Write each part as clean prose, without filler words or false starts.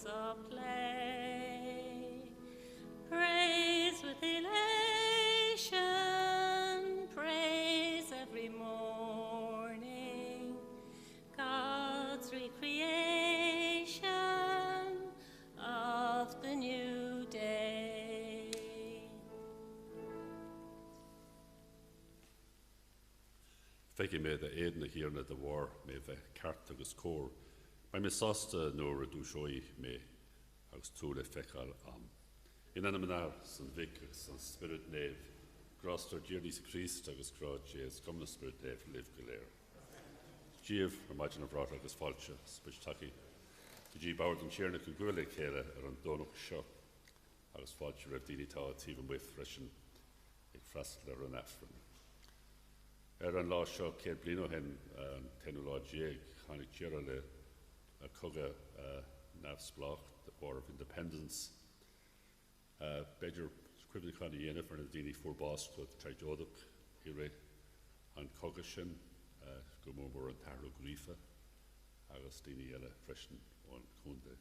of play. Praise with elation, praise every morning, God's recreation of the new day. Fegi me the éadna hírna de war me bheith ceart agus cór. Mae me sásta nóra dúsói me agus túla fechail am. In anna manar san vic san spirit neve, grostar Jeirís Christ agus grad Jes, gomna spirit neve live galéir. Díomh ar maidin a bhrát agus fáilte, spis taki. Dí bawr an tíarna go gúla chéile ar an dónach seo, agus fáilte raibh daoine tá tíomh an with freisin ag freastal ar an affran. Ar an lá seo céad blino hen an tenú lá déag, chanig tíara le a coga nafsblach, the War of Independence. Beidir scribbli chana dhéanamh ar na daoine Furbo with Tridódach hire an coga sin go mór an tarú grífa agus daoine eile freisin ón chunde.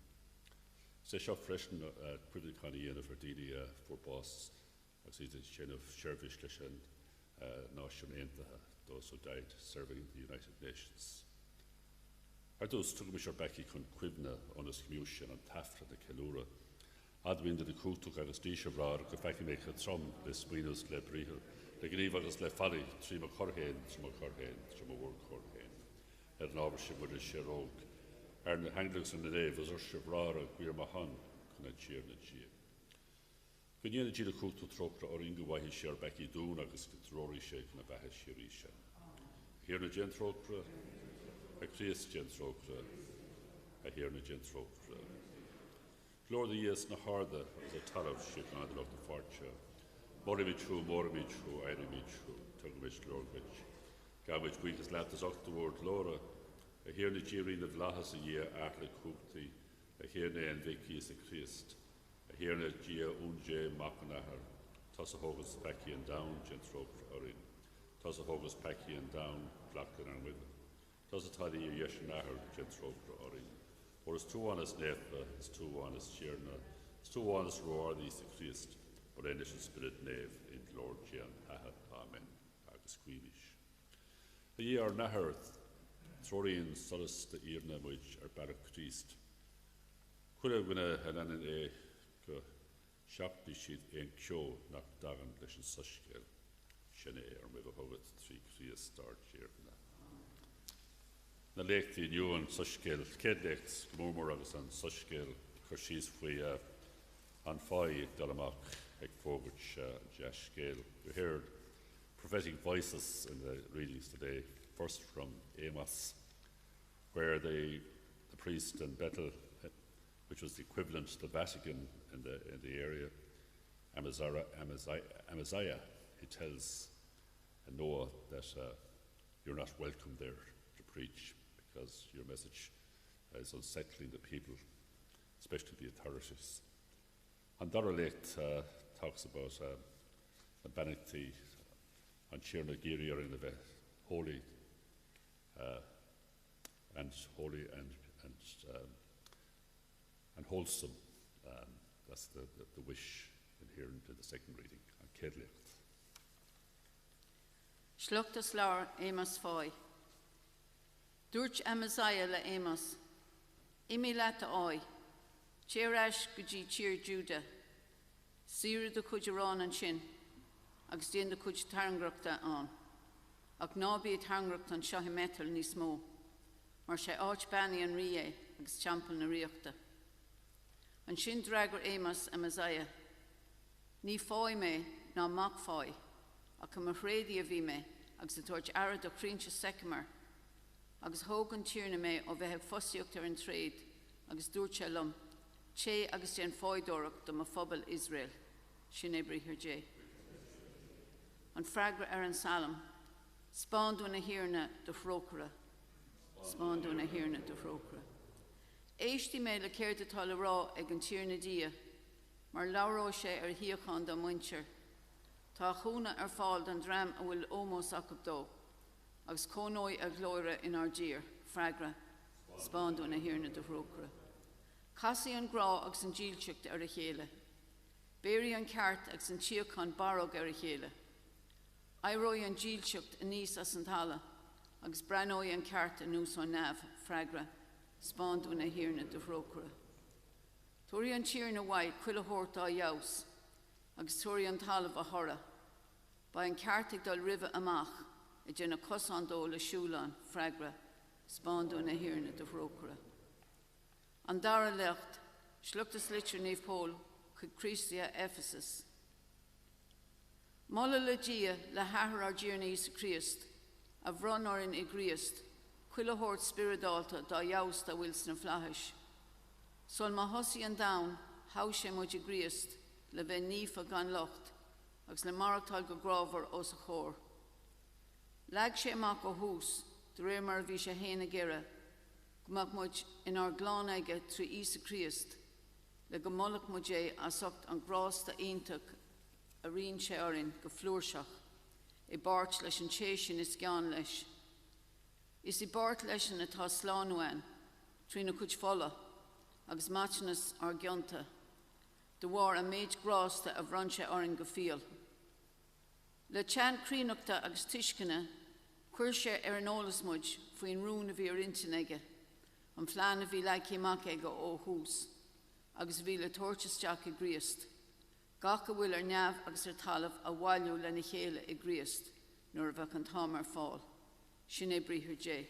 Sé seo freisin scribbli chana dhéanamh ar daoine Furbo agus iad sin of seirbhís leis an náisiún aontaithe, those who died serving the United Nations. Ar dús tuga mis ar beici chun cuimhne onas cmiúis an tafra na ceilúra. Admhainn de cúltach agus díos a bhráir go feici méid a trom le smaoineas le bríthil, le gníomh agus le fadaí trí a chorthéin, trí a chorthéin, trí a bhór chorthéin. Ar an ábhar sin muidir sé róg. Ar na hanglagus an na réh as ar se bhráir a ghuiir mahan chun a tíir na tíir. Go níana díad a cúltach tróchra ar ingo waithí sé ar beici dún agus go tróirí sé chun a bheithe sirí sé. Híar na gen tróchra, a Christ gen tróchra, a híar na gen tróchra. Glór the yes na harda as a tarab shit na the farcha. Morimi true, enemy true, tugwich glorwich. Gavich weakest left us up toward Laura. A here the jeering of lahas a year atla coopti, a here ne and Vicky is a Christ. A here ne gia unje makanahar, toss a hogus pecky and down, gentrok urin. Toss a hogus pecky and down, flacken and with. Toss a tidy yeshanahar, gentrok urin. Or is two honest nefa, is two honest cheerna, is two honest roar these the Christ, but initial spirit nave in Lord Jan Ahat, Amen, agus Queenish. The ye are naharth, Thorian solace the earna which are barak Christ. Could have been a hanan a go shapti sheet in kyo, not dagan lishon sushkel, shene or with a hobbit 3 Christ star cheerna. Na lecht í nniu an sushgil, céad lecht gomór agus an sushgil chuirsís faoi an fáid dal amach ag fógurt deascéil. We heard prophetic voices in the readings today, first from Amos, where the priest in Bethel, which was the equivalent to the Vatican in the area, Amaziah, he tells Noah that you're not welcome there to preach, because your message is unsettling the people, especially the authorities. And Doralect talks about the banity and Chirnagiri are in the holy and wholesome. That's the wish inherent in the second reading. And Kedlicht. Schluchtas laur Amos foi. Dúirt Amaziah le Amos, imi lata oi, Cheirash guji cheer Judah, Sira de Kujarán an sin, agus dien de Kuj Tarangrachta an, ag nábi Tarangracht an Shahimetal ní smó, mar sé áit bani an rie, agus champel na riachta. An sin dragur Amos Amaziah, ní fói me, ná mak fói, ag am a chrédi a vi me, agus a torch arad o crincha secamar, agus hógan tíirna mé ó bheith fosíocht ar an tréad, agus dúirte lom, ché agus déan fóidórach do ma phobal Israel, sin é brithir dé. An freagra ar an salam, spándú na hiarna do frócara, spándú na hiarna do frócara. Éistí mé le céir atá le rá ag an tíirna dia, mar láró sé ar hiochan do muintir, tá chúna ar fáil don dram a bhfuil ómós acab dó, agus cónói a glóire in our dear, fragra, spándú na hiarna do frócara. Casi an grá agus an dílteacht ar a chéile. Béirí an ceart agus an tíochan barog ar a chéile. Airói an dílteacht a níos as an thala, agus branói an ceart a nús an nav, freagra, spándú na hiarna de bhrócra. Tóirí an tír na waid cuile hórtá jaus, agus tóirí an talamh a thora. Ba an ceartig dul ribh amach, a dhéna cosán dó le siúlán, freagra, spándú na hiarna de bhrócra. An dara lecht, slugtas litir níomh pól, chud Christia Ephesus. Molla le dia le hathar ar díarna Isa Christ, a bhrun orin I Christ, cuile hort spiridálta dá jaus da bhfuil sna flathis. Sol ma hosaí an dain, how sé muid I Christ, le bheith nífa gan locht, agus le marachtáil go grábhar os a chór. Lag sé amach go hús, de réir mar bhí sé héna gera, gomach muid inar glán aige trí Isa Christ, le go molach muid é a socht an grás da iontach a rion sé orin go flúrseach, I bart leis an téisisin is gean leis. Is I bart leis an atá sláánúin, trína chuid folla, agus matnas ar gionta, de war a méid grásta a bhran sé orin go fial. Le tean críneachta agus tuiscinne, chuir sé ar an ólas muid faoin rún a bhí ar intinige, an phlean a bhí le céimach aige ó hús, agus bhí le tuairteasteach I Christ. Gach a bhfuil ar neamh agus ar talamh a bhailiú lena chéile I Christ, nuair a bheith an tám ar fáil. Sin é bríthir dé.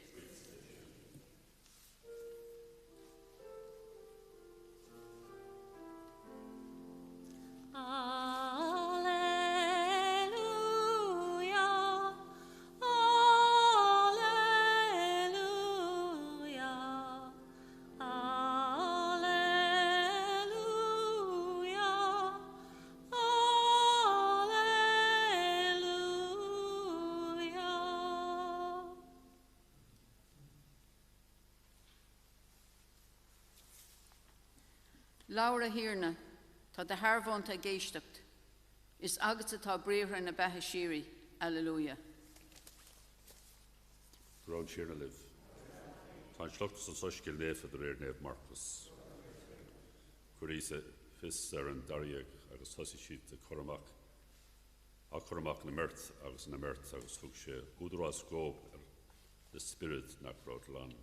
Laura Hirna, tá de Harvont a géisteacht, is agus atá bríomhar na bethe síri, Alleluia. Rón sír na liv. Tá sluchtas an soiscil néfa de réir néf Marcus. Curísa fis ar an dariag agus thosaí siad a choramach. A choramach na mert agus thug sé údrás gób ar the spirit nach rod lan.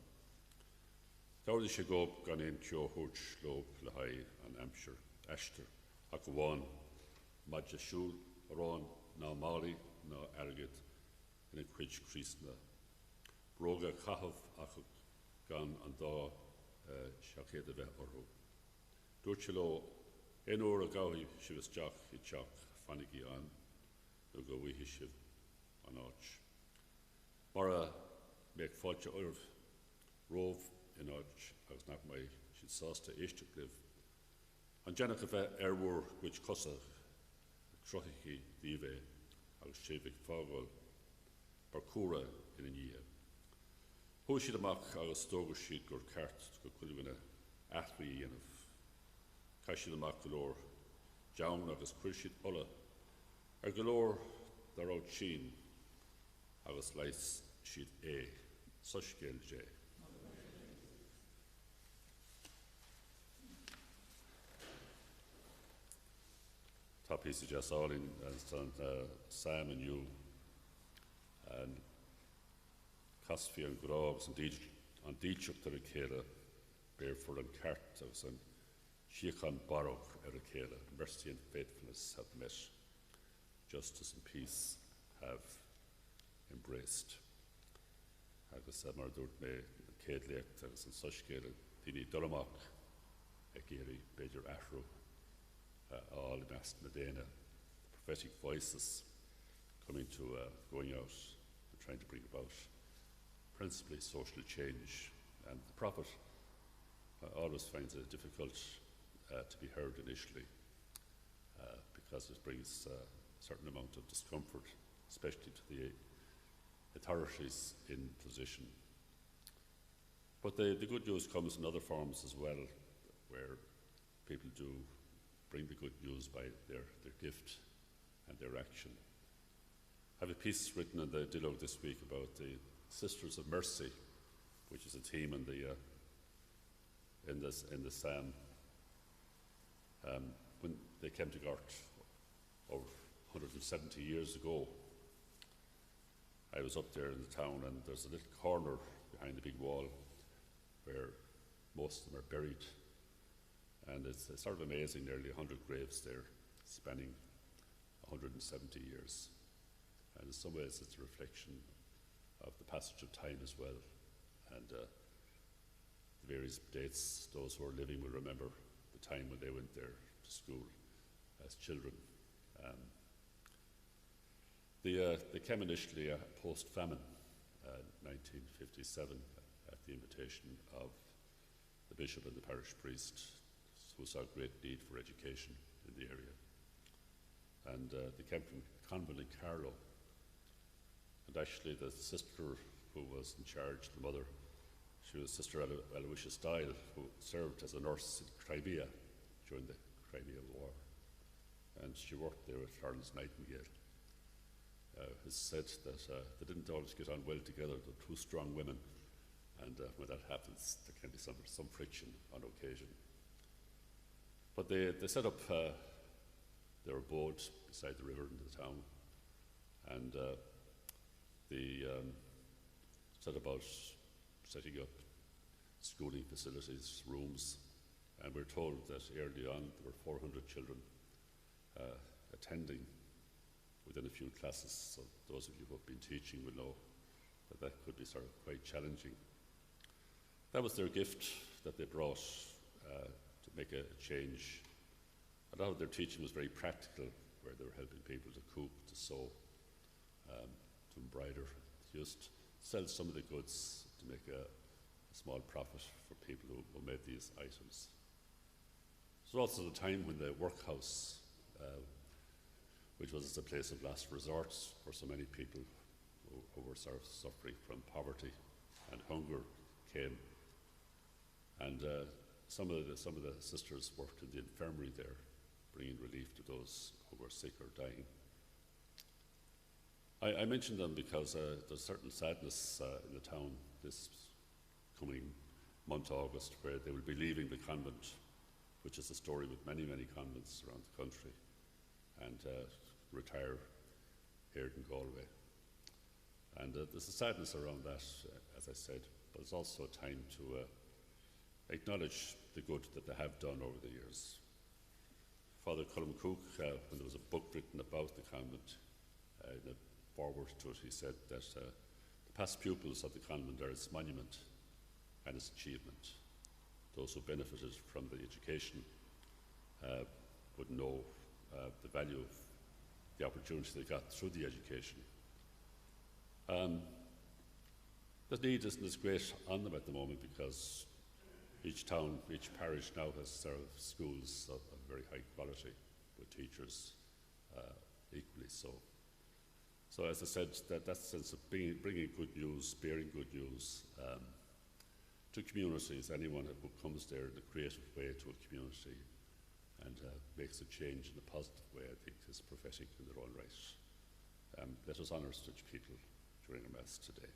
Dáirdi sé gób gan éon cio húrt slób le haid an Amshire, Ashtar, ac bháin maidja siúl, rán ná mári ná agad in a cuid crísna. Bróga chahabh ach gan an dá seachéad a bheith orthú. Dúirt sé lo, éon uair a gáí sibh teach I teach fanigí an, nó go bhuithe sibh an áit. Mar a méid fáilte ormh rómh in áit agus nach mai siad sásta éisteach libh. An dénach a bheith armhór cuid cosach trochií dhíbhe agus sébh fágáil parcúra in an ihe. Thú siad amach agus tógur siad gur ceart go cuilimhine athraí dhéanamh. Cai siad amach go leor deann agus cuir siad ola ar go leor darráid sin agus leis siad soscéil dé. Tá písa just álinn an Sam and you and casfi an grabs an díteach ar a chéile bear for an ceart agus an siochan barog ar a chéile. Mercy and faithfulness have met, justice and peace have embraced. Agus mar dúirt mé céad léacht agus an soscéile daoine dolamach a géirí beidir ahrú all in Medina, prophetic voices coming to going out and trying to bring about principally social change. And the prophet always finds it difficult to be heard initially because it brings a certain amount of discomfort, especially to the authorities in position. But the good news comes in other forms as well, where people do bring the good news by their gift and their action. I have a piece written in the Dilog this week about the Sisters of Mercy, which is a theme in the Psalm When they came to Gort over 170 years ago, I was up there in the town, and there's a little corner behind the big wall where most of them are buried. And it's sort of amazing, nearly 100 graves there, spanning 170 years. And in some ways it's a reflection of the passage of time as well. And the various dates, those who are living will remember the time when they went there to school as children. They came initially post-famine, 1957, at the invitation of the bishop and the parish priest, who saw great need for education in the area. And they came from a convent in Carlow. And actually the sister who was in charge, the mother, she was Sister Aloysius Dial, who served as a nurse in Crimea during the Crimea War. And she worked there with Florence Nightingale. It's said that they didn't always get on well together. They're two strong women. And when that happens, there can be some friction on occasion. But they set up their abode beside the river in the town, and they set about setting up schooling facilities, rooms, and we're told that early on there were 400 children attending within a few classes. So those of you who have been teaching will know that that could be sort of quite challenging. That was their gift that they brought to make a change. A lot of their teaching was very practical, where they were helping people to cook, to sew, to embroider, to just sell some of the goods to make a small profit for people who made these items. It was also the time when the workhouse, which was a place of last resort for so many people who were sort of suffering from poverty and hunger, came. And some of the sisters worked in the infirmary there, bringing relief to those who were sick or dying. I mention them because there's certain sadness in the town this coming month, August, where they will be leaving the convent, which is a story with many, many convents around the country, and retire here in Galway. And there's a sadness around that, as I said, but it's also a time to acknowledge the good that they have done over the years. Father Colm Cook, when there was a book written about the convent, in a foreword to it, he said that the past pupils of the convent are its monument and its achievement. Those who benefited from the education would know the value of the opportunity they got through the education. The need isn't as great on them at the moment because each town, each parish now has sort of schools of very high quality with teachers equally so. So as I said, that sense of bringing good news, bearing good news to communities, anyone who comes there in a creative way to a community and makes a change in a positive way, I think is prophetic in their own right. Let us honour such people during our Mass today.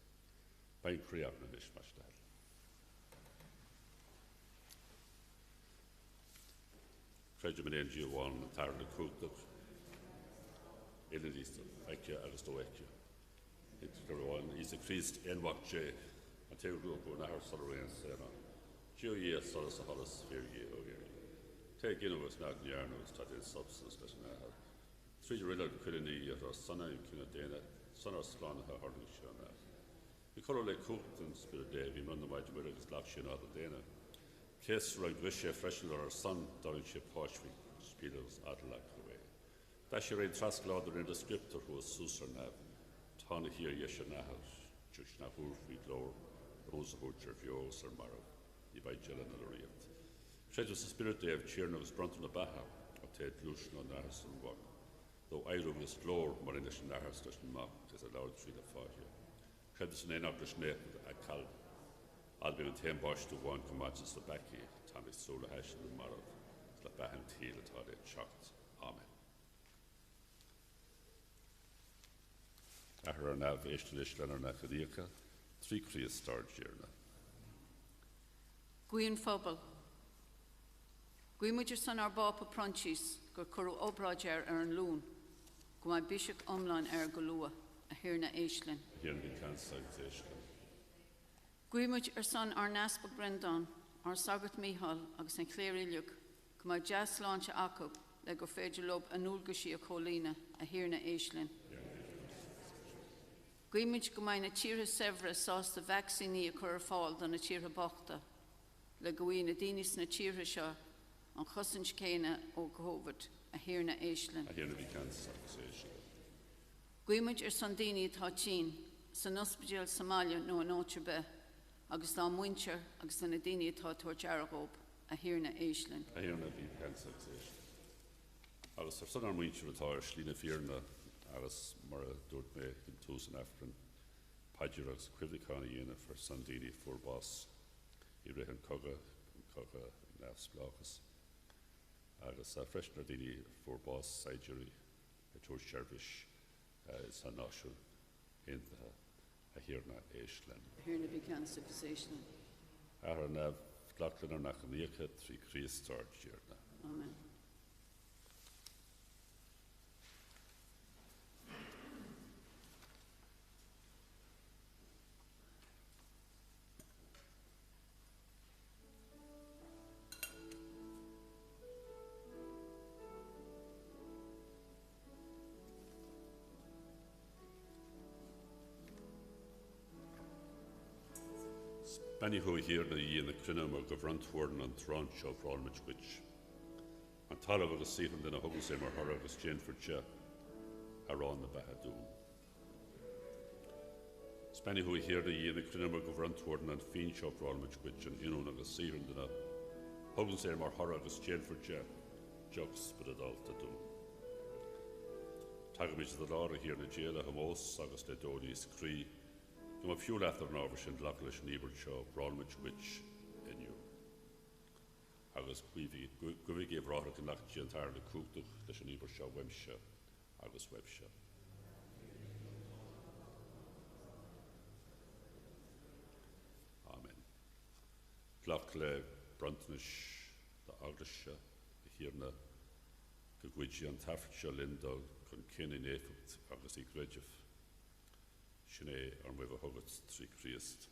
Bain Kriach na Mishmash Dad. Credu mynd ein Giwan tar na cwgdwch. Eilen is aicia agus do aicia. It's Giwan is a Christ enwach je. A te rŵg o'n ahar salarian sena. Gio ie solas a holas fyr ie o ie. Te gynnu was nag niarno was tad in substance that na ahar. Three rillard cwylini at our sana yn cynna dena. Sana slan ha hardly siana. Vi kollar le cwgdyn spyr de. Vi mynd am aid wyr agus lach siana ad dena. Kes rhaid wisio freshen o'r son darin si pochwi spilos adlag away. Da si reid trasglod o'r indescriptor who was susar naf. Tana hir yesha nahas. Jush na hwrfi glor. Rosa hwrcher fios ar marw. I bai gelan al riad. Shed was the spirit day of Chirnov's brunton a baha. O te dlush no nahas yn wag. Though airo was glor mar in ys nahas dys yn mak. Tes a lawr tri da fahia. Shed was an enag dys nep a calb. Albin and Tim Bosch to one commanders the Becky, Tommy Sola Hash and the Marrow, the Baham Teal at Hard Shocked. Amen. Ahar nav Eshlish and Nakadika, 3 Kriya Star Jirna. Gwyn Furbo. Guimidir san ar bapa pronchis gur curu obráger an lún, go mai bishop omlan go lua a hirna Aislinn. Here in the Kansas Association. Guimidir san ar naspa Brendan, ar sagat Mihal agus an Cléiriliug, go mai jas launch acub le gur féidir lob anúlgashi a cholína a hirna Aislinn. Guimidir go mai na tíre sevra sás de vaccini a cur fáil don na tíre bachta, le goí na dinis na tíre seo an chosint céine ó Covid a hirna Aislinn. Here in the Kansas Association. Guimidir san daoine atá tín san ospidéal Somalia nó an áitirbe, agus dá muintir agus na daoine atá tuairt Aragóp a hirna Aislinn. Here in the Kansas Association. Agus son ar muintir atá ar slína fíorna agus mar a dúirt mé in tús an Afrin paidir agus cuimhnicána dhéana for san daoine Furbos I rihan coga nefsblachas. Agus fresnar daoine Furbos Saigiri a túir seirbhís san náisiúil aontaithe a hirna Aislinn. Hirna bhí Kansas Association. Ar an Glaclan ar nach an íocha trí Chríostart dhearna. Amen. Benny who here na íon na crinam a go bhranthuirn an trán seo bhráilmid cuid. An talamh agus síhan den a thugus é mar thora agus Jainfordse arán na bethe dún. Benny who here na íon na crinam a go bhranthuirn an fin seo bhráilmid cuid an inún agus síhan den a thugus é mar thora agus Jainfordse jogs bedadalta dún. Tagamid the lára here na déala hamós agus le dódís crí Go fiú leat ar nábhar sin lech leis an íbert seo bráilmid cuid inniu. Agus gohfuigh é bhráthach an nachtaí an tair le cúptach leis an íbert seo weimse agus webse. Amen. Glach le brantnis de aglaise a hirna go gcuidí an tafort seo lindal chun cin in éfacht agus I greidirh. Sinné ar mhuimh a thugat trí Chríost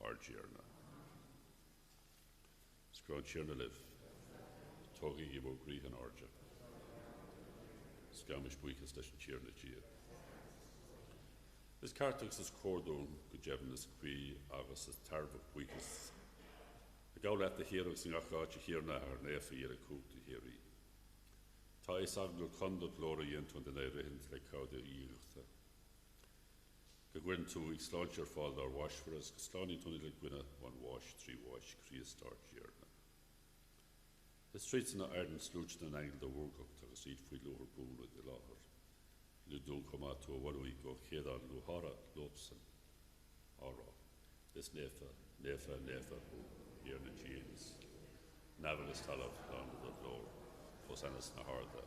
ar díarna. Scráin tíarna libh, tógaí I bó gríth an áirde. Scamis buchas leis an tíarna díad. Is cartachs is córdún go deimhin is cuí agus is tarbh buchas. A gá leat a hiarach sin acháte hiarna ar néfa ar a cúta hiarí. Tá is agla conda glóra dhéantún den éirithint le cáda íochta. Go gwen tú ag sláinte ar fáil ar wash for us, go sláinní túna le gwine one wash, three wash, Chríostart dhearna. Is streets na Ireland slúcht na angel de wurgacht agus iad faoi lower búna de láthar. Le dún comá tú a bhhaú go chéadán luhara lópsan. Árá, is nefa ó dhearna James. Navan is talamh lána do lór, fós anas na harda.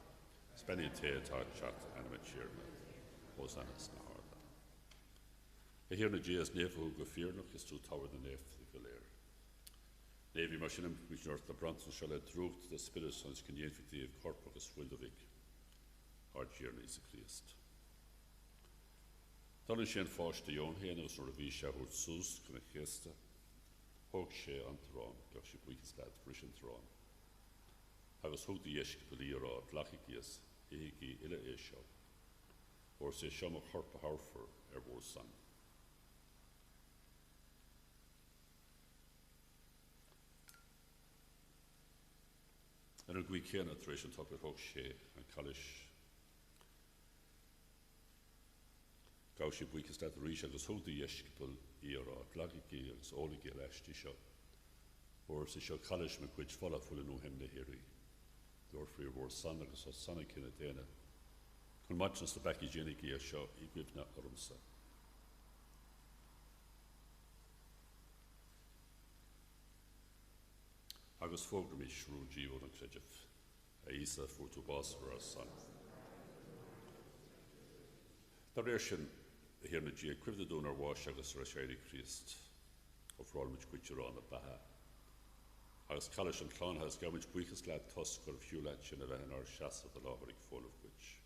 Spenny té atá chat animate dhearna, fós anas na harda. A hirna J.S. Nefa go fearnach is tú táhar na nef go léir. Néhí mar sin impuisneart na brantan se le drúcht de spirit sans cyn dhéanfictíh corp agus fuildavig ar dhearna Isa Chríost. Dalin sé an fáiste Jón héana agus nuair a bhí sé thuirt sús chun a chéasta, thug sé an tarrán gach sé buchas leat bris an tarrán. Agus thug de dhéisc go líorá dlachigíos éigi ile é seo, or sé seo a chorpa harfar ar bhór san. Yn y gwy cyn a threis yn topio'r hwg sé yn cael gael sé bwyd cystad rhys agos hwg di iesgybl I o'r adlagu agos olig i'r esti sio. O'r sy'n sio cael me gwyd ffola ffwle nhw hemne hiri. Dw'r ffri'r fwr san agos o sanau cyn y dena. Cwn match yn stafag I genig I sio I gwybna ormsa. Agus fógra mi shrú díomh an creidirh a Isa fuair tú bás ar san. Tá réir sin a hirna dí cuimhne dún ar bháis agus ar a séirí Chríost ó bhráilmid cuiitearán a bathe. Agus Callis an Clán has gamid buchas glad tusk or fiúlat sin a bheith ar seasa a láharig full of which.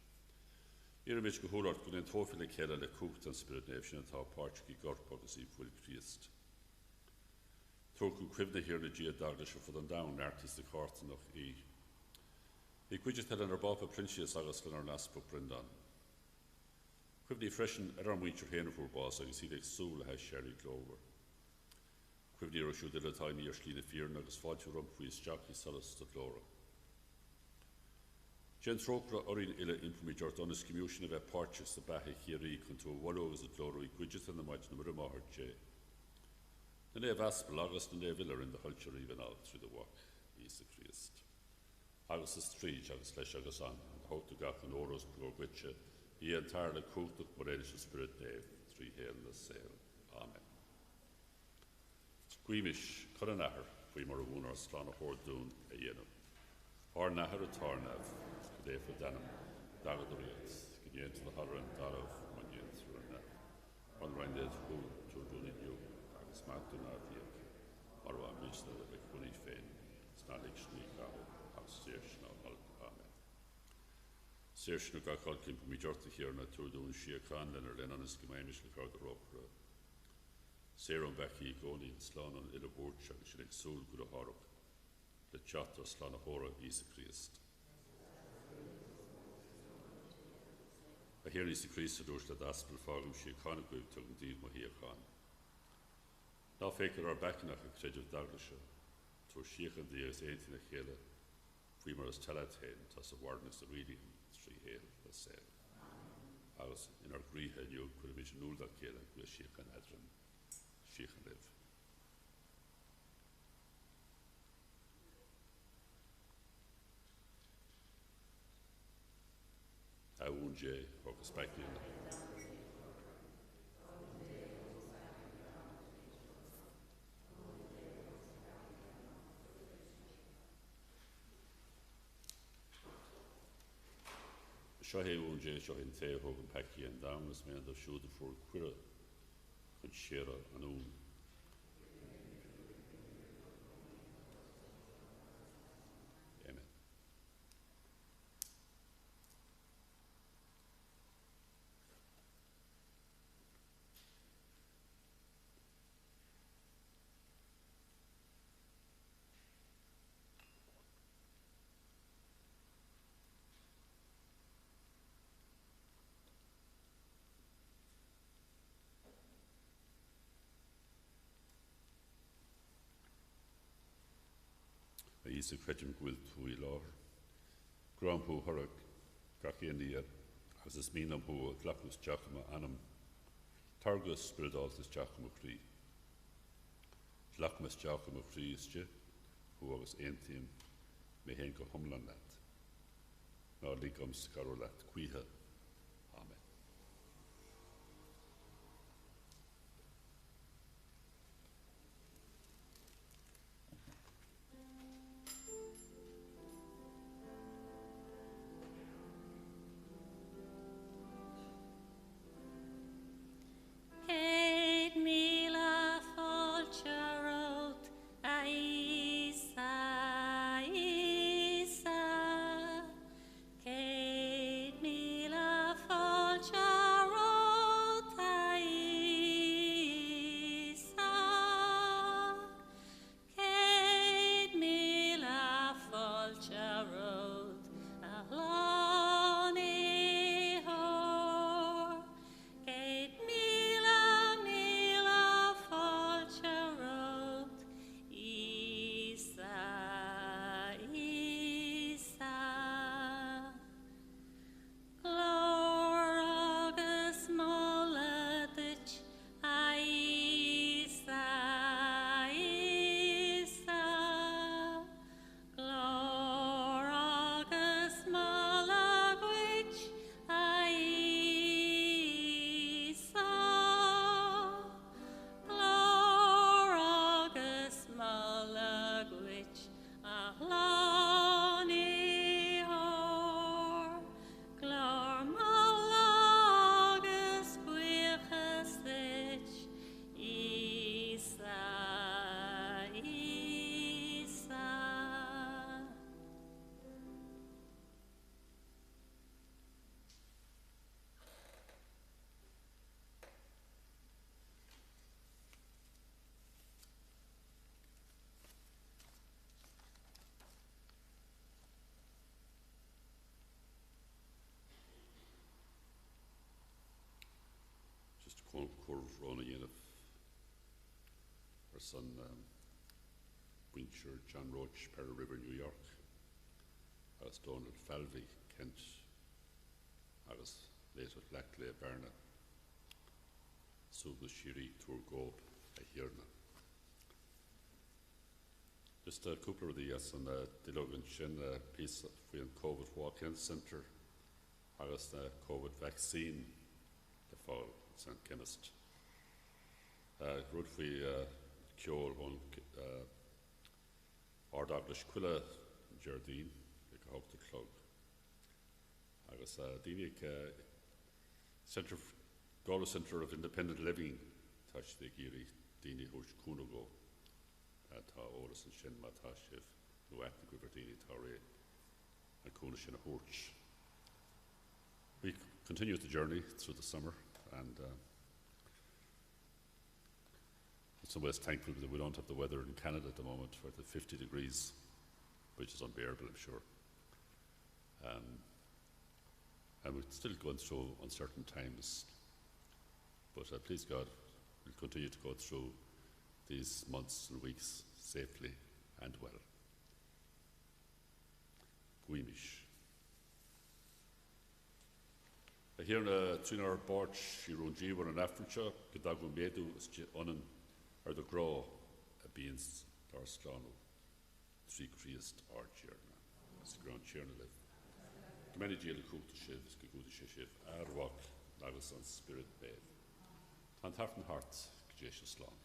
Irimich go húlart gon in tófil le chéile le cúcht an spirit nef sin atá páirtí gorp agus í fuil Christ. Torku cuimhna hir na dia dagla se fud an dawn artist de carta noch í. I cuidir tel an arbápa princias agus gan ar naspa brindan. Cuimhní freisin ar muintir héna fúrbás agus iad ag súla heis Sherry Glover. Cuimhní ar siú dile taimí ar slína fíorna agus fáilte rom fuis Jackie Salas de Flora. Jen trógra orin ile impumi jort onis cymúsin a bheith párchas a bethe chiarí chun tú bhalo agus a glóra i cuidir an na maid na mar máthar J. Na ne vaspel agus na ne villar in the hulture even out through the walk, is the Christ. Agus is tríd agus leis agus an hóta gach an óras go gwitse, I entirely cútach mar éidir spirit nef, trí héal na sail. Amen. Squeamish, Coronahar, fwy mar a wún ar slán a hórdún a dhéanam. Ar nahar a tarnav, Dave for Denham, David the Reals, Gideon to the Harran, Darov, Manian through a net. On Rinded, who to do in you, Agus Martin Ardiak, Marwa Mishna, the Kuni Fain, Stanik Shnika, Agus Sirshna, Amen. Sirshna got called Kim Mijorta here, not to do in Shia Khan, and her Lenanis Gimamish, the crowd of Rockra. Serum Becky, Goni, Slan on Illaborch, and Shirik Sul, Guru Horok. The chatter Slana Hora, is the Christ. A here is the Christ door that Aspel Farm, she can't go to indeed Mahia Khan. Now faker our back in a credit of Daglasha, to Sheikh and the years 18 a Hela, Freemer's Talat Hain, tas a wardness of reading, 3 Hail, the same. I was in our Greek and you could have been null that Hela, with Sheikh and Adran, Sheikh and live. I won't J, or expect you. Shahe won't J, Shahin Tay, Hogan Packy and down as man the shoulder for Quira, and Shera and Oon. Is a credit with Hui Law. Grandpo Hurrock, Gaki in the year, as is mean who Clapus Giacomo Anum, Targus Spiridaltus Giacomo Cree. Clacmus Giacomo Cree is J, who was Aintim, Mehenko Humlanat. Now Ligums Carolat Quiha. Amen. Mila curve run in of our son Wincher, John Roach, Perry River, New York. I was down at Falvey, Kent. I was later at Blackley, Barna. Sugus Shiri, Turgob, Ahirna. Just a couple of the years on the Dilogan Shin piece of the COVID walk-in centre. I was the COVID vaccine, the fall, St. Chemist. Rudfi Kjol on Ardaglish Quilla Jardine, like a hope to club. I was Dinik Centre, Galway Centre of Independent Living, Tash the Giri, Dini Hush Kunogo, Ta Olis and Shin Matashiv, Luat the Giverdini Tare, and Kunishin a Hurch. We continue the journey through the summer, and in some ways thankful that we don't have the weather in Canada at the moment for the 50 degrees, which is unbearable, I'm sure. And we're still going through uncertain times, but please God, we'll continue to go through these months and weeks safely and well. Guimish. Here in Trinar Borch, Irunji, we're in Africa, Gadagu Medu, Unan, or the Grow, a beans, Darslano, Three Christ, or Chirna, as the ground Chirna live. The many jail cook to shiv, Skaguda Shiv, Arwak, Lagos and Spirit Babe. Tan Tartan Heart, Gajacious Long.